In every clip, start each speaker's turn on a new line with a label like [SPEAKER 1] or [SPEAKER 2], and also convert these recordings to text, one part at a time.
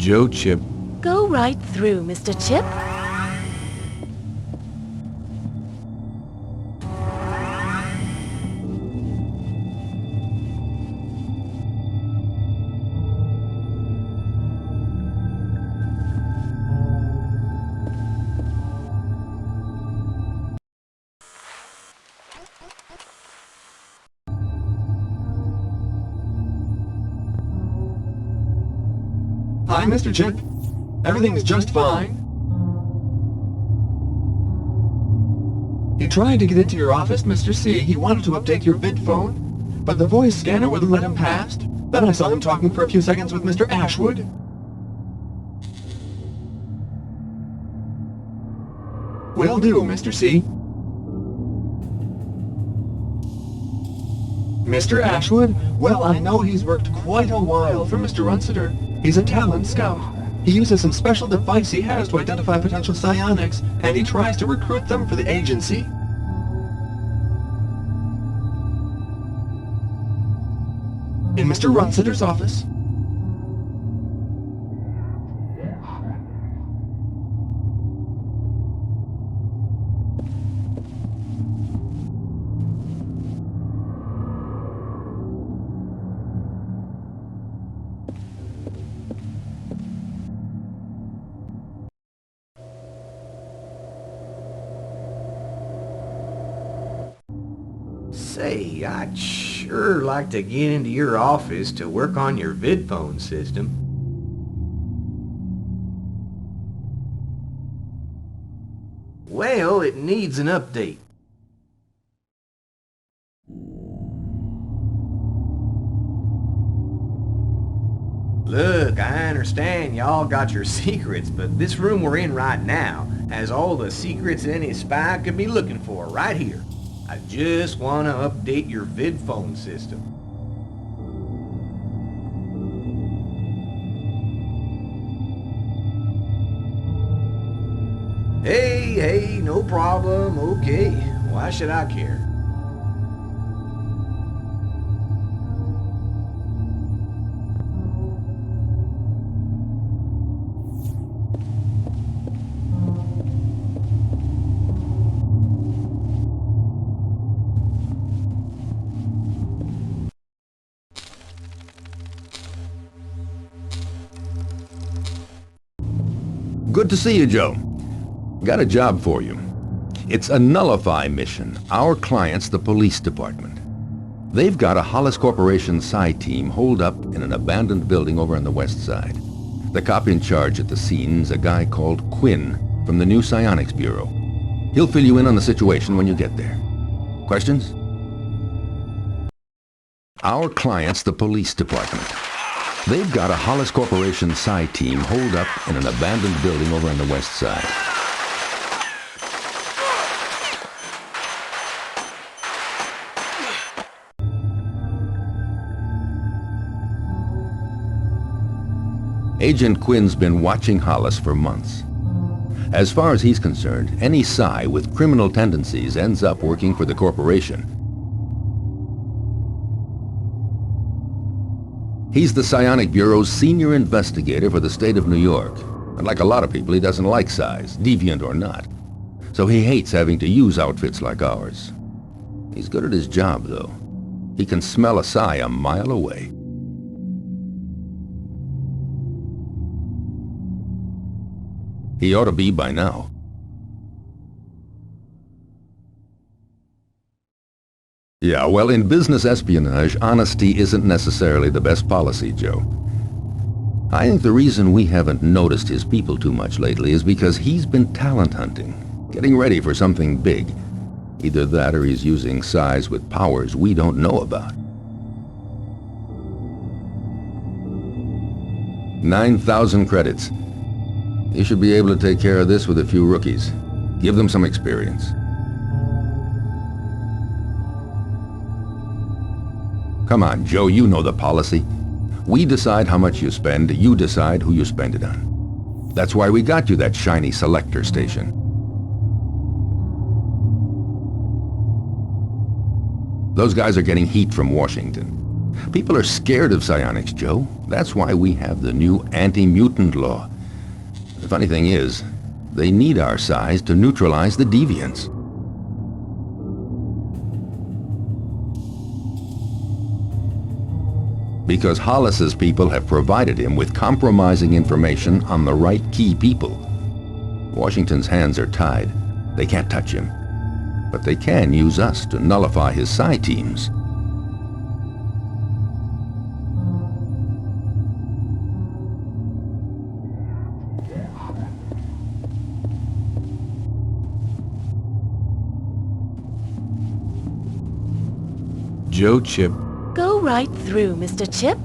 [SPEAKER 1] Joe, Chip.
[SPEAKER 2] Go right through, Mr. Chip.
[SPEAKER 3] Hi, Mr. Chip. Everything's just fine. He tried to get into your office, Mr. C. He wanted to update your vid phone, but the voice scanner wouldn't let him past. Then I saw him talking for a few seconds with Mr. Ashwood. Will do, Mr. C. Mr. Ashwood? Well, I know he's worked quite a while for Mr. Runsiter. He's a talent scout. He uses some special device he has to identify potential psionics, and he tries to recruit them for the agency. In Mr. Runsiter's office.
[SPEAKER 4] Say, I'd sure like to get into your office to work on your vidphone system. Well, it needs an update. Look, I understand y'all got your secrets, but this room we're in right now has all the secrets any spy could be looking for right here. I just want to update your vidphone system. Hey, no problem, okay. Why should I care?
[SPEAKER 5] Good to see you, Joe. Got a job for you. It's a nullify mission. Our client's the police department. They've got a Hollis Corporation Psi team holed up in an abandoned building over on the west side. The cop in charge at the scene's a guy called Quinn from the new Psionics Bureau. He'll fill you in on the situation when you get there. Questions? Our client's the police department. They've got a Hollis Corporation Psi team holed up in an abandoned building over on the west side. Agent Quinn's been watching Hollis for months. As far as he's concerned, any Psi with criminal tendencies ends up working for the corporation. He's the Psionic Bureau's senior investigator for the state of New York. And like a lot of people, he doesn't like Psis, deviant or not. So he hates having to use outfits like ours. He's good at his job, though. He can smell a Psi a mile away. He ought to be by now. Yeah, well, in business espionage, honesty isn't necessarily the best policy, Joe. I think the reason we haven't noticed his people too much lately is because he's been talent hunting, getting ready for something big. Either that or he's using Psis with powers we don't know about. 9,000 credits. You should be able to take care of this with a few rookies. Give them some experience. Come on, Joe, you know the policy. We decide how much you spend, you decide who you spend it on. That's why we got you that shiny selector station. Those guys are getting heat from Washington. People are scared of psionics, Joe. That's why we have the new anti-mutant law. The funny thing is, they need our size to neutralize the deviants. Because Hollis's people have provided him with compromising information on the right key people. Washington's hands are tied. They can't touch him. But they can use us to nullify his psi teams.
[SPEAKER 1] Joe, Chip.
[SPEAKER 2] Go right through, Mr. Chip.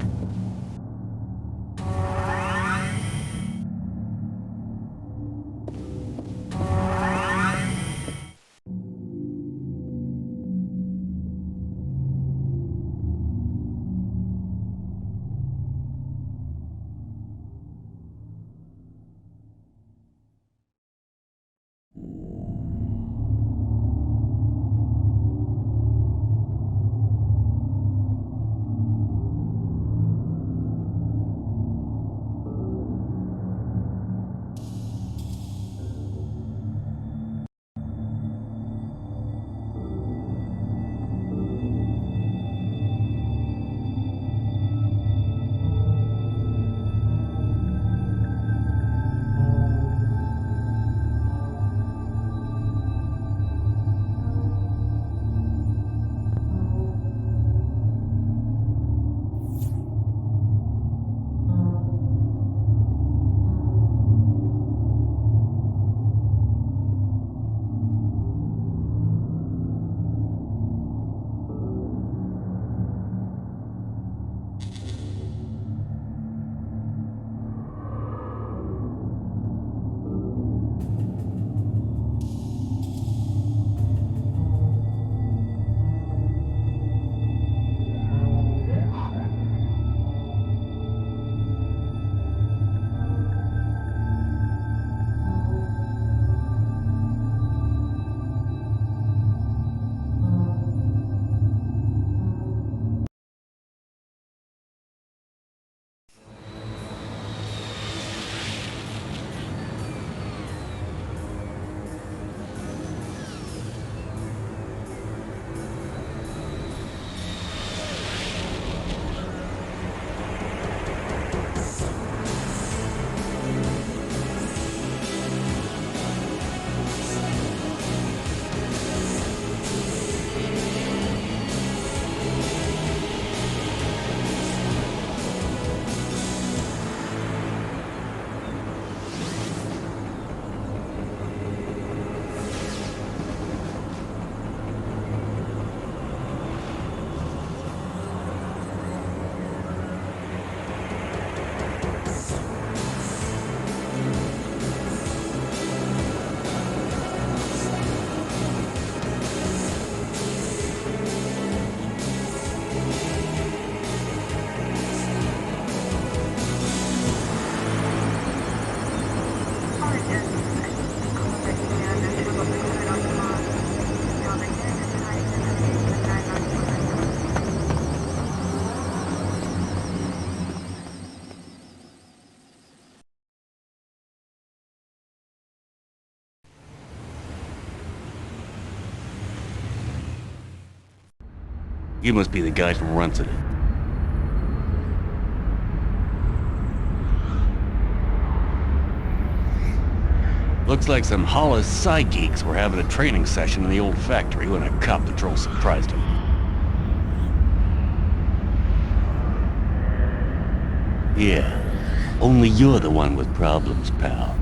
[SPEAKER 6] You must be the guy from Runcity. Looks like some Hollis Psi geeks were having a training session in the old factory when a cop patrol surprised them. Yeah, only you're the one with problems, pal.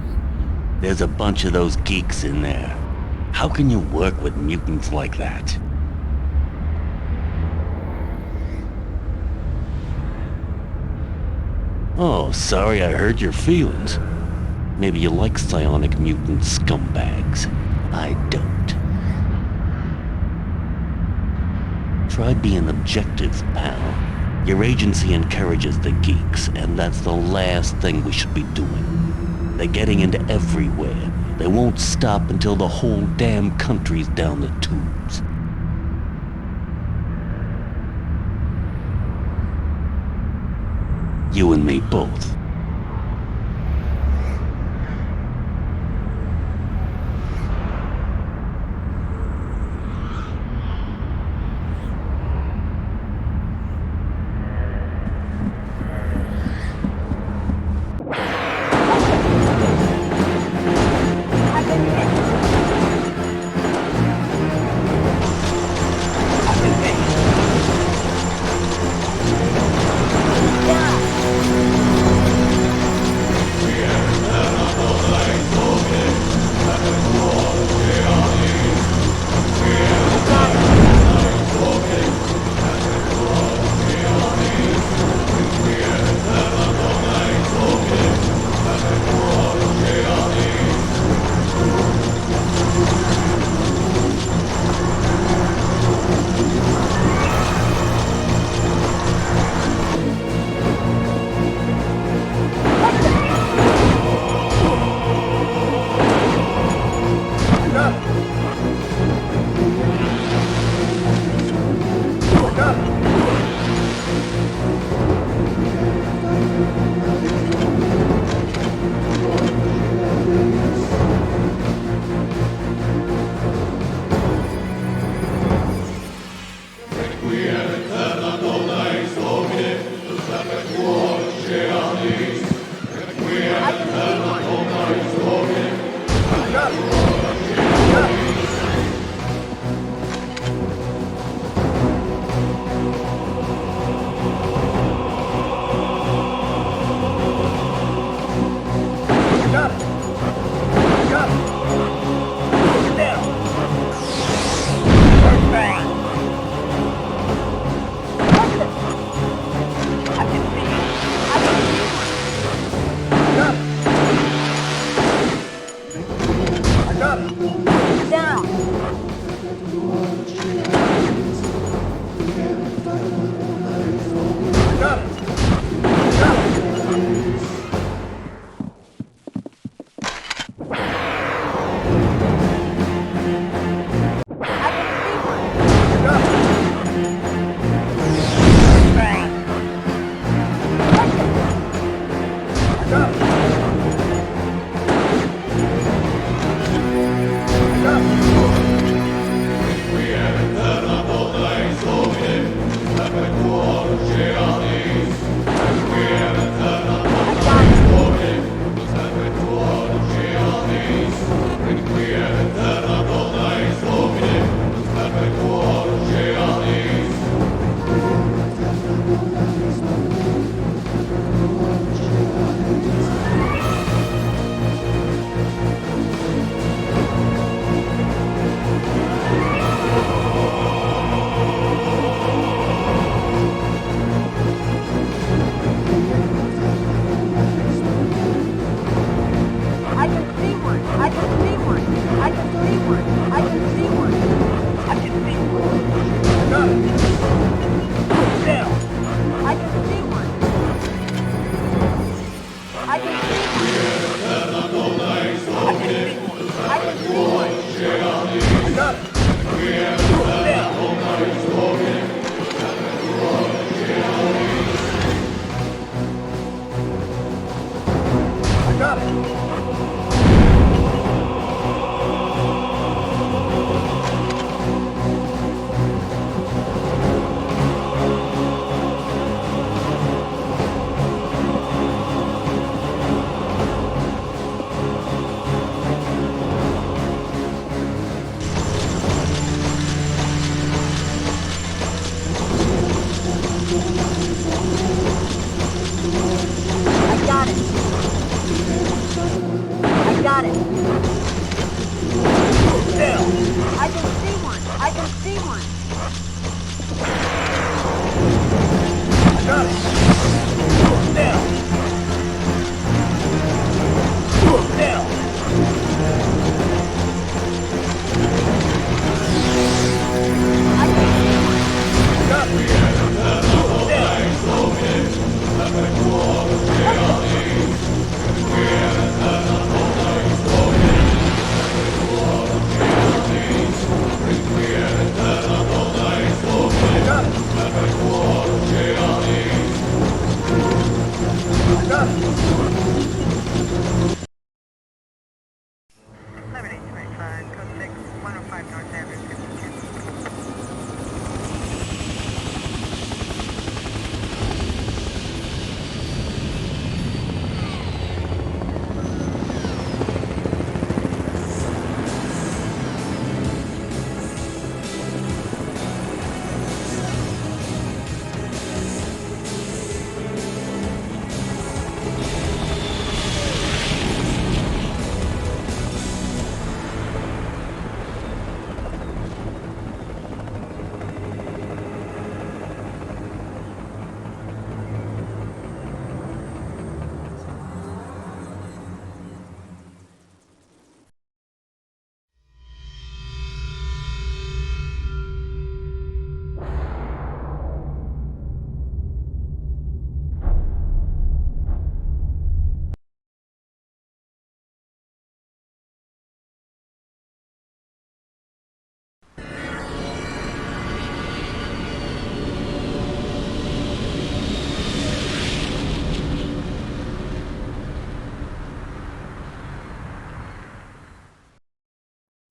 [SPEAKER 6] There's a bunch of those geeks in there. How can you work with mutants like that? Oh, sorry I hurt your feelings. Maybe you like psionic mutant scumbags. I don't. Try being objective, pal. Your agency encourages the geeks, and that's the last thing we should be doing. They're getting into everywhere. They won't stop until the whole damn country's down the tubes. You and me both.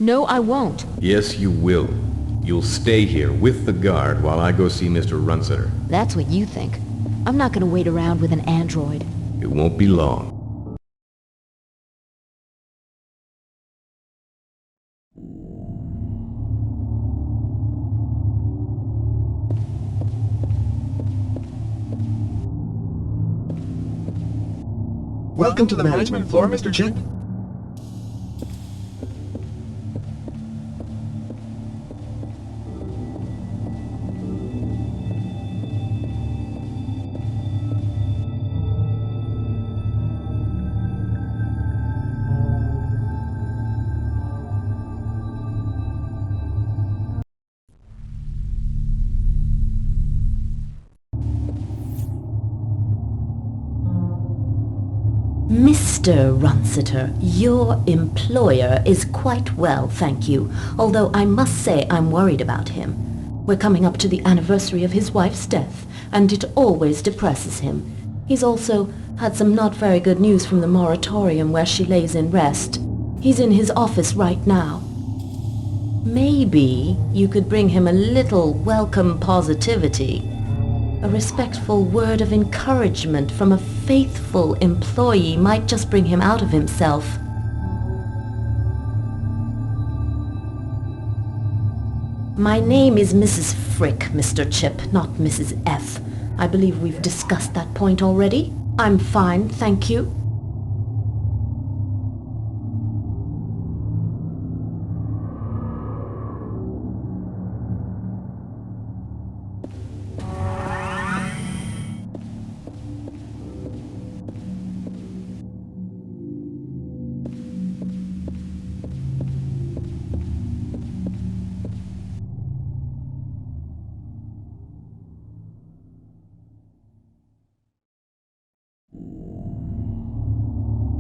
[SPEAKER 2] No, I won't.
[SPEAKER 1] Yes, you will. You'll stay here with the guard while I go see Mr. Runciter.
[SPEAKER 2] That's what you think. I'm not gonna wait around with an android.
[SPEAKER 1] It won't be long.
[SPEAKER 3] Welcome to the management floor, Mr. Chip.
[SPEAKER 2] Mr. Runciter, your employer is quite well, thank you. Although I must say I'm worried about him. We're coming up to the anniversary of his wife's death, and it always depresses him. He's also had some not very good news from the moratorium where she lays in rest. He's in his office right now. Maybe you could bring him a little welcome positivity. A respectful word of encouragement from a faithful employee might just bring him out of himself. My name is Mrs. Frick, Mr. Chip, not Mrs. F. I believe we've discussed that point already. I'm fine, thank you.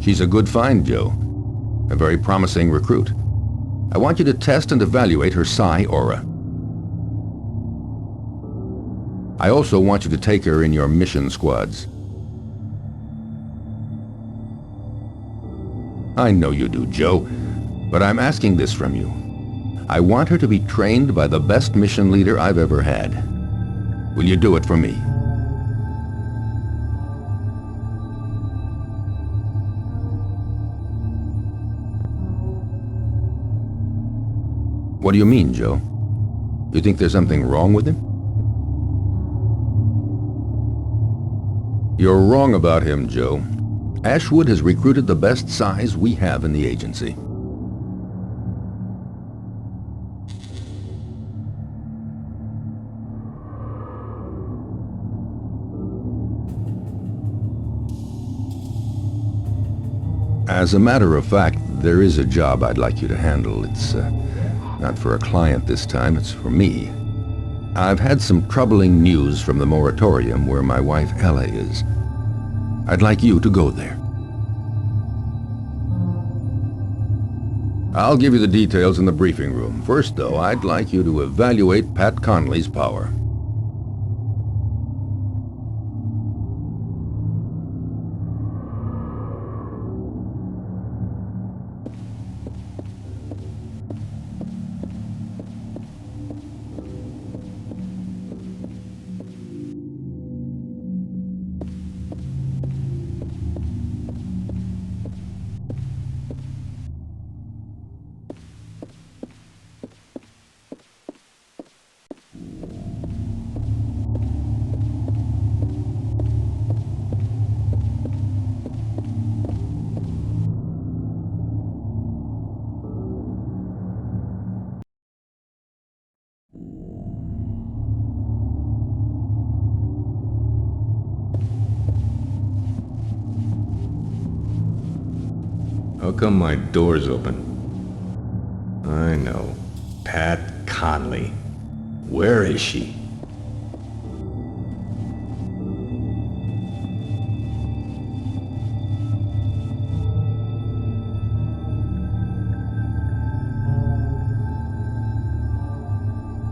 [SPEAKER 5] She's a good find, Joe. A very promising recruit. I want you to test and evaluate her psi aura. I also want you to take her in your mission squads. I know you do, Joe, but I'm asking this from you. I want her to be trained by the best mission leader I've ever had. Will you do it for me? What do you mean, Joe? You think there's something wrong with him? You're wrong about him, Joe. Ashwood has recruited the best psis we have in the agency. As a matter of fact, there is a job I'd like you to handle. It's not for a client this time, it's for me. I've had some troubling news from the moratorium where my wife Ella is. I'd like you to go there. I'll give you the details in the briefing room. First, though, I'd like you to evaluate Pat Conley's power.
[SPEAKER 1] How come my door's open? I know. Pat Conley. Where is she?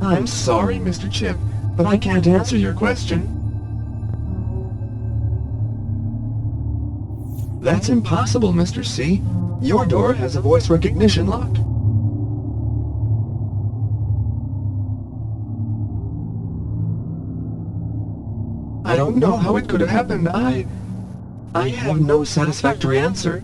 [SPEAKER 3] I'm sorry, Mr. Chip, but I can't answer your question. That's impossible, Mr. C. Your door has a voice recognition lock. I don't know how it could have happened. I have no satisfactory answer.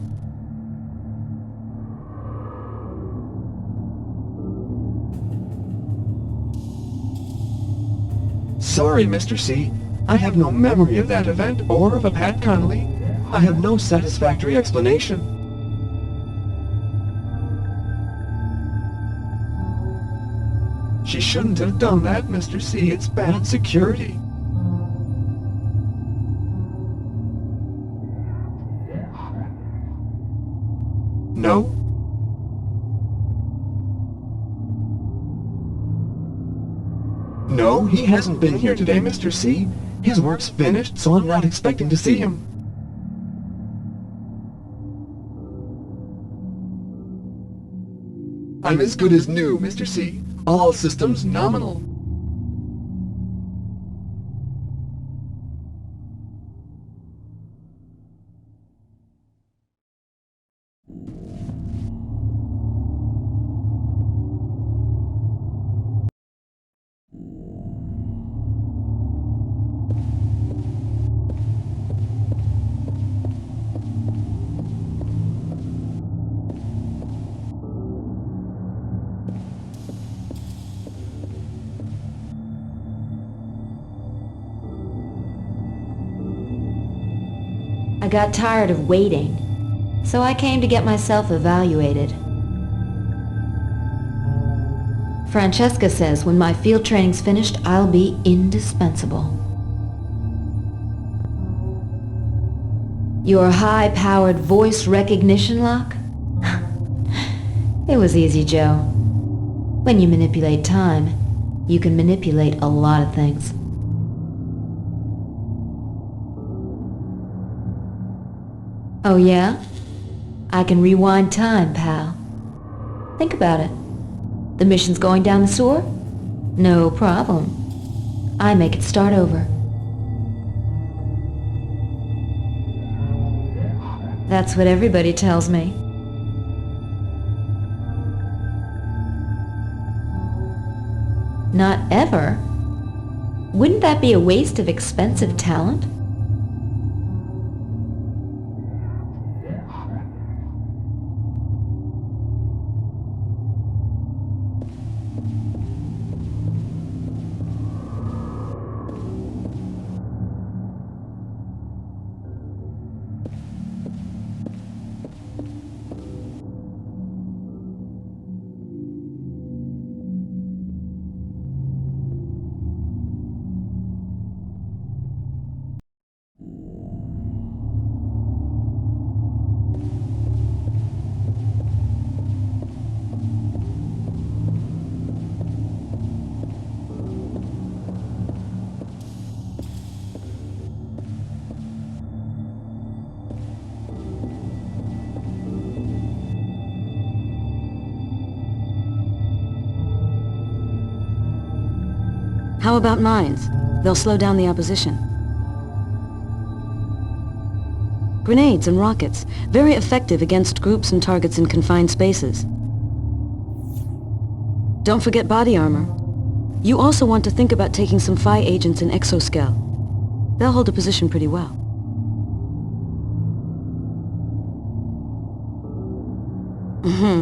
[SPEAKER 3] Sorry, Mr. C. I have no memory of that event or of a Pat Connolly. I have no satisfactory explanation. She shouldn't have done that, Mr. C. It's bad security. No? No, he hasn't been here today, Mr. C. His work's finished, so I'm not expecting to see him. I'm as good as new, Mr. C. All systems nominal.
[SPEAKER 2] I got tired of waiting, so I came to get myself evaluated. Francesca says when my field training's finished, I'll be indispensable. Your high-powered voice recognition lock? It was easy, Joe. When you manipulate time, you can manipulate a lot of things. Oh yeah? I can rewind time, pal. Think about it. The mission's going down the sewer? No problem. I make it start over. That's what everybody tells me. Not ever? Wouldn't that be a waste of expensive talent?
[SPEAKER 7] How about mines? They'll slow down the opposition. Grenades and rockets, very effective against groups and targets in confined spaces. Don't forget body armor. You also want to think about taking some Phi agents in exoskele. They'll hold a position pretty well.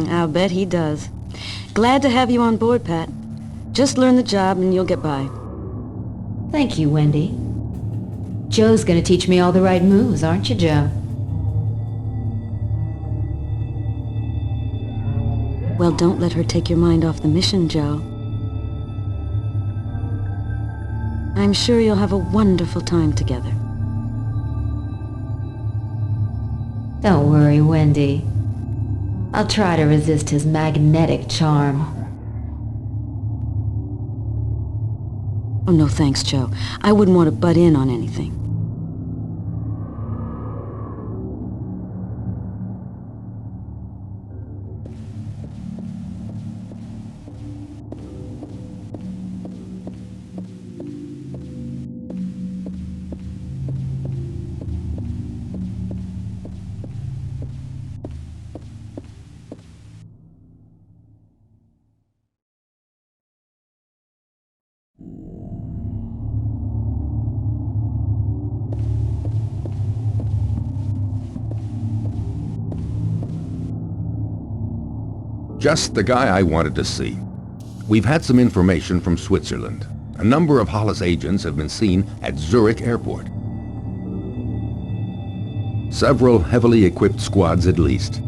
[SPEAKER 7] I'll bet he does. Glad to have you on board, Pat. Just learn the job and you'll get by.
[SPEAKER 2] Thank you, Wendy. Joe's gonna teach me all the right moves, aren't you, Joe?
[SPEAKER 7] Well, don't let her take your mind off the mission, Joe. I'm sure you'll have a wonderful time together.
[SPEAKER 2] Don't worry, Wendy. I'll try to resist his magnetic charm.
[SPEAKER 7] Oh, no thanks, Joe. I wouldn't want to butt in on anything.
[SPEAKER 5] Just the guy I wanted to see. We've had some information from Switzerland. A number of Hollis agents have been seen at Zurich Airport. Several heavily equipped squads at least.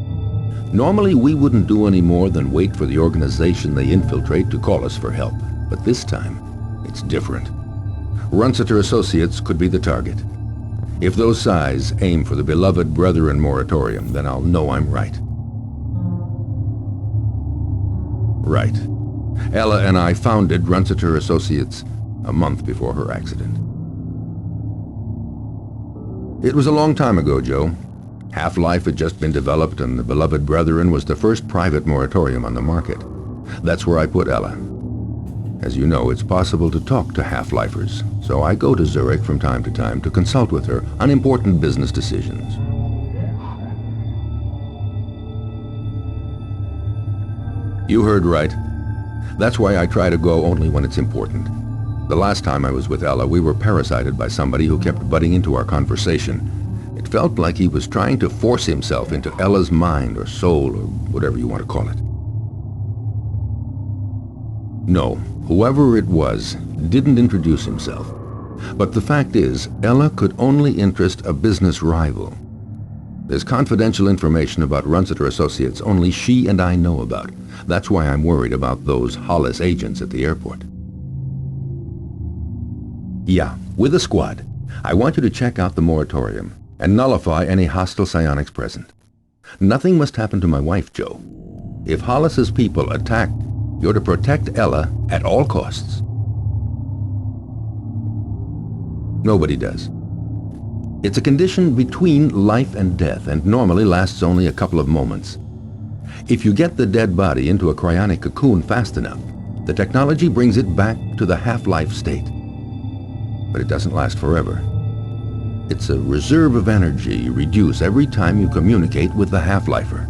[SPEAKER 5] Normally we wouldn't do any more than wait for the organization they infiltrate to call us for help. But this time, it's different. Runciter Associates could be the target. If those size aim for the beloved Brethren moratorium, then I'll know I'm right. Right. Ella and I founded Runciter Associates a month before her accident. It was a long time ago, Joe. Half-Life had just been developed, and the beloved Brethren was the first private moratorium on the market. That's where I put Ella. As you know, it's possible to talk to Half-Lifers, so I go to Zurich from time to time to consult with her on important business decisions. You heard right. That's why I try to go only when it's important. The last time I was with Ella, we were parasited by somebody who kept butting into our conversation. It felt like he was trying to force himself into Ella's mind or soul or whatever you want to call it. No, whoever it was didn't introduce himself. But the fact is, Ella could only interest a business rival. There's confidential information about Runciter Associates only she and I know about. That's why I'm worried about those Hollis agents at the airport. Yeah, with a squad. I want you to check out the moratorium and nullify any hostile psionics present. Nothing must happen to my wife, Joe. If Hollis's people attack, you're to protect Ella at all costs. Nobody does. It's a condition between life and death and normally lasts only a couple of moments. If you get the dead body into a cryonic cocoon fast enough, the technology brings it back to the half-life state. But it doesn't last forever. It's a reserve of energy you reduce every time you communicate with the half-lifer.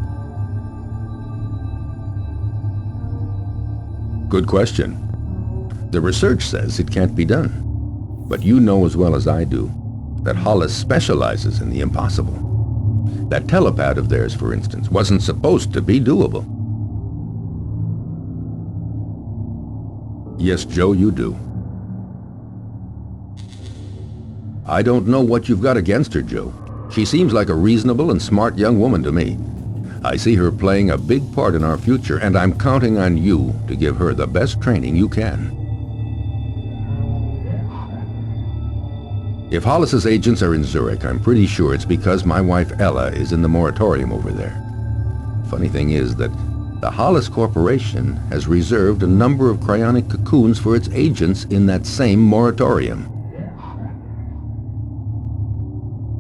[SPEAKER 5] Good question. The research says it can't be done. But you know as well as I do that Hollis specializes in the impossible. That telepath of theirs, for instance, wasn't supposed to be doable. Yes, Joe, you do. I don't know what you've got against her, Joe. She seems like a reasonable and smart young woman to me. I see her playing a big part in our future, and I'm counting on you to give her the best training you can. If Hollis's agents are in Zurich, I'm pretty sure it's because my wife Ella is in the moratorium over there. Funny thing is that the Hollis Corporation has reserved a number of cryonic cocoons for its agents in that same moratorium.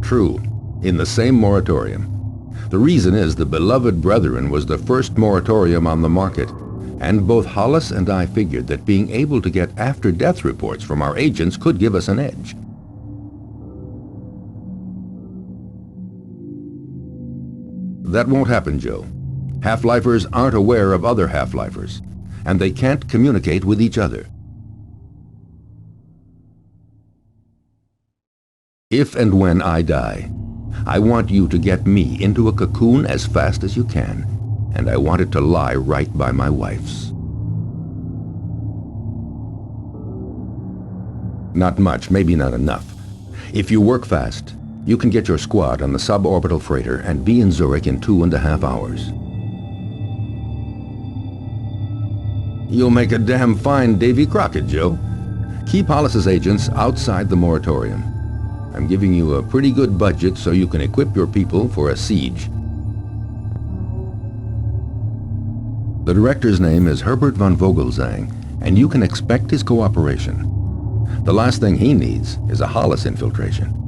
[SPEAKER 5] True, in the same moratorium. The reason is the beloved Brethren was the first moratorium on the market, and both Hollis and I figured that being able to get after-death reports from our agents could give us an edge. That won't happen, Joe. Half-lifers aren't aware of other half-lifers, and they can't communicate with each other. If and when I die, I want you to get me into a cocoon as fast as you can, and I want it to lie right by my wife's. Not much, maybe not enough. If you work fast, you can get your squad on the suborbital freighter and be in Zurich in 2.5 hours. You'll make a damn fine Davy Crockett, Joe. Keep Hollis's agents outside the moratorium. I'm giving you a pretty good budget so you can equip your people for a siege. The director's name is Herbert von Vogelzang, and you can expect his cooperation. The last thing he needs is a Hollis infiltration.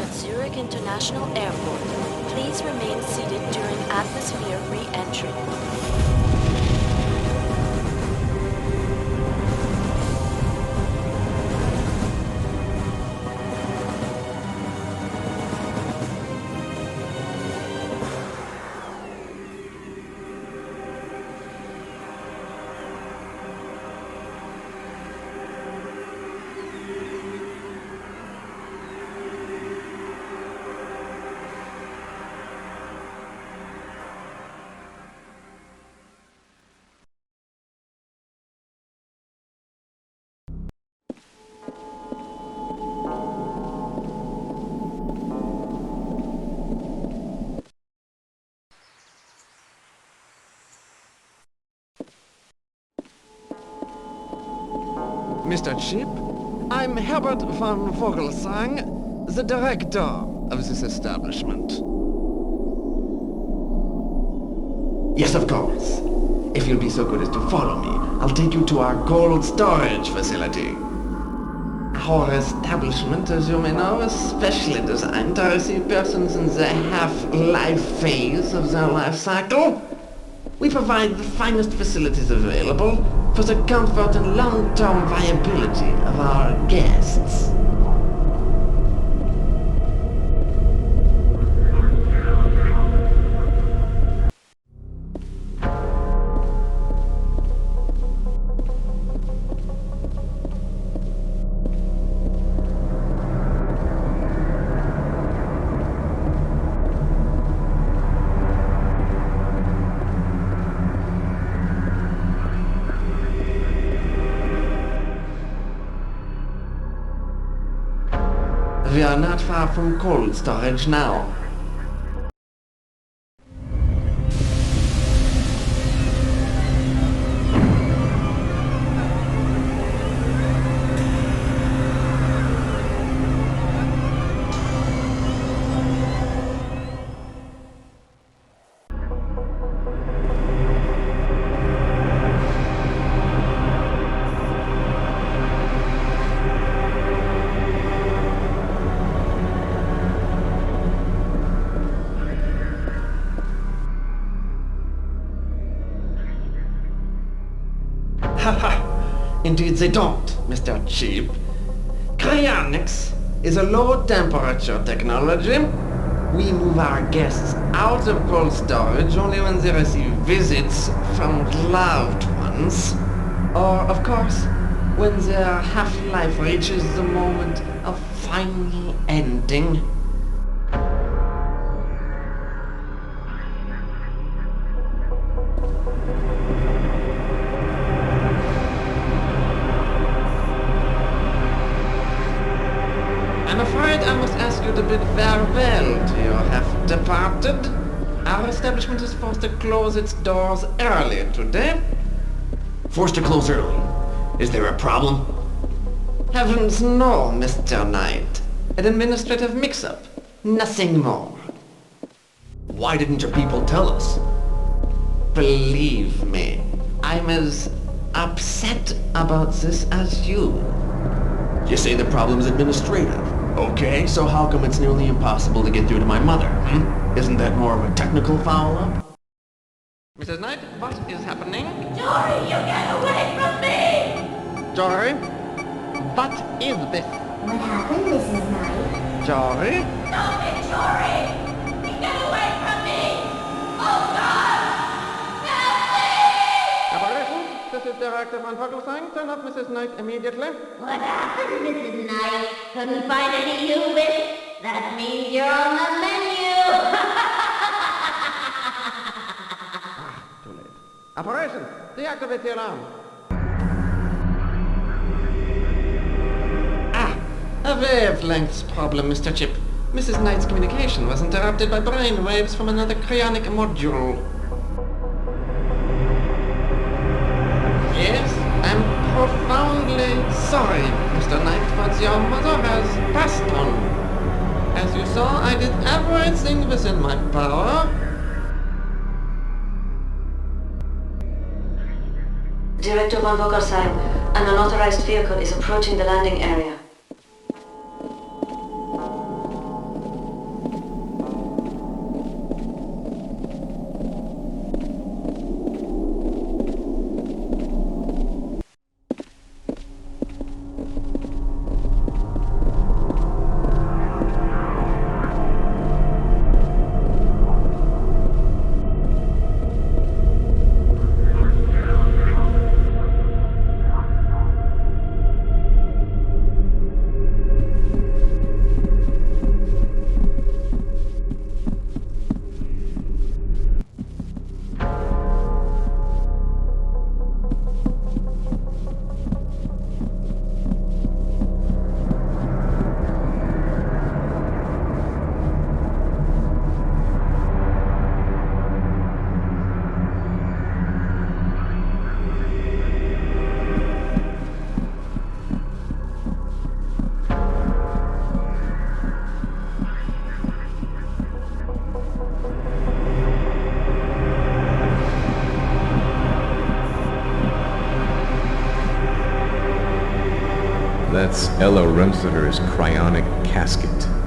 [SPEAKER 2] at Zurich International Airport. Please remain seated during atmosphere re-entry.
[SPEAKER 8] Mr. Chip, I'm Herbert von Vogelsang, the director of this establishment. Yes, of course. If you'll be so good as to follow me, I'll take you to our cold storage facility. Our establishment, as you may know, is specially designed to receive persons in the half-life phase of their life cycle. We provide the finest facilities available for the comfort and long-term viability of our guests. We are not far from cold storage now. Indeed they don't, Mr. Cheap. Cryonics is a low-temperature technology. We move our guests out of cold storage only when they receive visits from loved ones. Or, of course, when their half-life reaches the moment of final ending. I'm afraid I must ask you to bid farewell to your half-departed. Our establishment is forced to close its doors early today.
[SPEAKER 9] Forced to close early. Is there a problem?
[SPEAKER 8] Heavens no, Mr. Knight. An administrative mix-up. Nothing more.
[SPEAKER 9] Why didn't your people tell us?
[SPEAKER 8] Believe me, I'm as upset about this as you.
[SPEAKER 9] You say the problem's administrative. Okay, so how come it's nearly impossible to get through to my mother, Isn't that more of a technical foul-up?
[SPEAKER 8] Mrs. Knight, what is happening?
[SPEAKER 2] Jory, you get away from me!
[SPEAKER 8] Jory, what is this?
[SPEAKER 10] What happened, Mrs. Knight?
[SPEAKER 8] Jory?
[SPEAKER 2] Stop it, Jory! You get away from me! Oh, God! Help me!
[SPEAKER 8] Operation, this is Director von Vogelsang. Turn off Mrs. Knight immediately.
[SPEAKER 10] What happened, Mrs. Knight? Couldn't find any Ubik? That means you're on the menu!
[SPEAKER 8] Too late. Operation, deactivate the alarm. A wavelengths problem, Mr. Chip. Mrs. Knight's communication was interrupted by brain waves from another cryonic module. Yes, I'm profoundly sorry, Mr. Knight, but your mother has passed on. As you saw, I did everything within my power.
[SPEAKER 7] Director von Vogelsang, an unauthorized vehicle is approaching the landing area.
[SPEAKER 1] That's Ella Runsitter's cryonic casket.